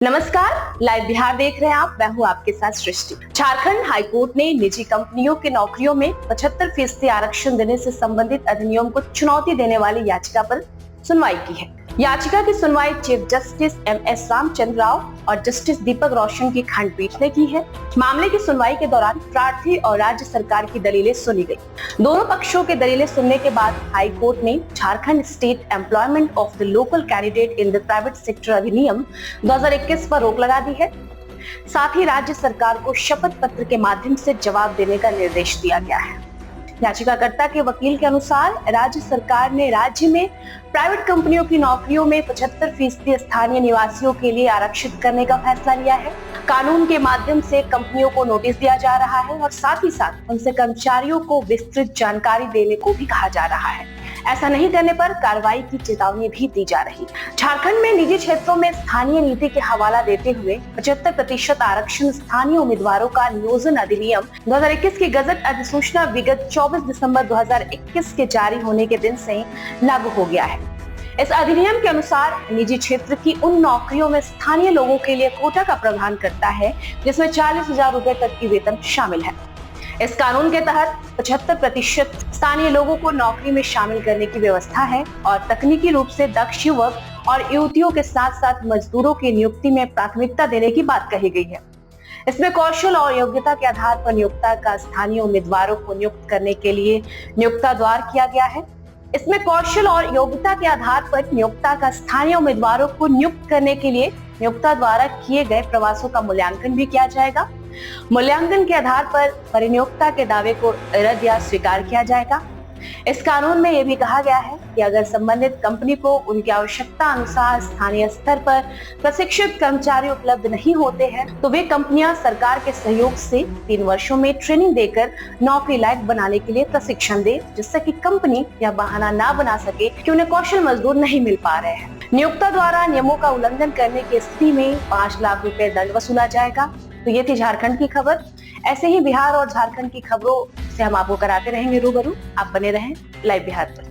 नमस्कार, लाइव बिहार देख रहे हैं आप। मैं हूं आपके साथ सृष्टि। झारखंड हाईकोर्ट ने निजी कंपनियों के नौकरियों में 75% आरक्षण देने से संबंधित अधिनियम को चुनौती देने वाली याचिका पर सुनवाई की है। याचिका की सुनवाई chief justice M S. Ramachandra Rao और जस्टिस दीपक रोशन की खंडपीठ ने की है। मामले की सुनवाई के दौरान प्रार्थी और राज्य सरकार की दलीलें सुनी गई। दोनों पक्षों के दलीलें सुनने के बाद हाई कोर्ट ने Jharkhand state employment of the local candidate in the private sector अधिनियम 2021 पर रोक लगा दी है। साथ ही राज्य सरकार को शपथ पत्र के माध्यम से जवाब देने का निर्देश दिया गया है। याचिकाकर्ता के वकील के अनुसार राज्य सरकार ने राज्य में प्राइवेट कंपनियों की नौकरियों में 75% स्थानीय निवासियों के लिए आरक्षित करने का फैसला लिया है। कानून के माध्यम से कंपनियों को नोटिस दिया जा रहा है और साथ ही साथ उनसे कर्मचारियों को विस्तृत जानकारी देने को भी कहा जा रहा है। ऐसा नहीं करने पर कार्रवाई की चेतावनी भी दी जा रही। झारखंड में निजी क्षेत्रों में स्थानीय नीति के हवाला देते हुए 75% आरक्षण स्थानीय उम्मीदवारों का नियोजन अधिनियम 2021 की गजट अधिसूचना विगत 24 दिसंबर 2021 के जारी होने के दिन से लागू हो गया है। इस अधिनियम के अनुसार निजी क्षेत्र की उन नौकरियों में स्थानीय लोगों के लिए कोटा का प्रावधान करता है जिसमें 40,000 रुपए तक की वेतन शामिल है। इस कानून के तहत 75% स्थानीय लोगों को नौकरी में शामिल करने की व्यवस्था है और तकनीकी रूप से दक्ष युवक और युवतियों के साथ साथ मजदूरों की नियुक्ति में प्राथमिकता देने की बात कही गई है। इसमें कौशल और योग्यता के आधार पर नियोक्ता का स्थानीय उम्मीदवारों को नियुक्त करने के लिए नियोक्ता द्वार किया गया है। इसमें कौशल और योग्यता के आधार पर नियोक्ता का स्थानीय उम्मीदवारों को नियुक्त करने के लिए नियोक्ता द्वारा किए गए प्रवासों का मूल्यांकन भी किया जाएगा। मूल्यांकन के आधार पर परिनियोक्ता के दावे को रद्द या स्वीकार किया जाएगा। इस कानून में यह भी कहा गया है कि अगर संबंधित कंपनी को उनकी आवश्यकता अनुसार स्थानीय स्तर पर प्रशिक्षित कर्मचारी उपलब्ध नहीं होते हैं तो वे कंपनियां सरकार के सहयोग से 3 वर्षों में ट्रेनिंग देकर नौकरी लायक बनाने के लिए प्रशिक्षण दे, जिससे कि कंपनी यह बहाना ना बना सके कि उन्हें कौशल मजदूर नहीं मिल पा रहे हैं। नियोक्ता द्वारा नियमों का उल्लंघन करने की स्थिति में 5 लाख रुपए दंड वसूला जाएगा। तो ये थी झारखंड की खबर। ऐसे ही बिहार और झारखंड की खबरों से हम आपको कराते रहेंगे रूबरू। आप बने रहें लाइव बिहार पर।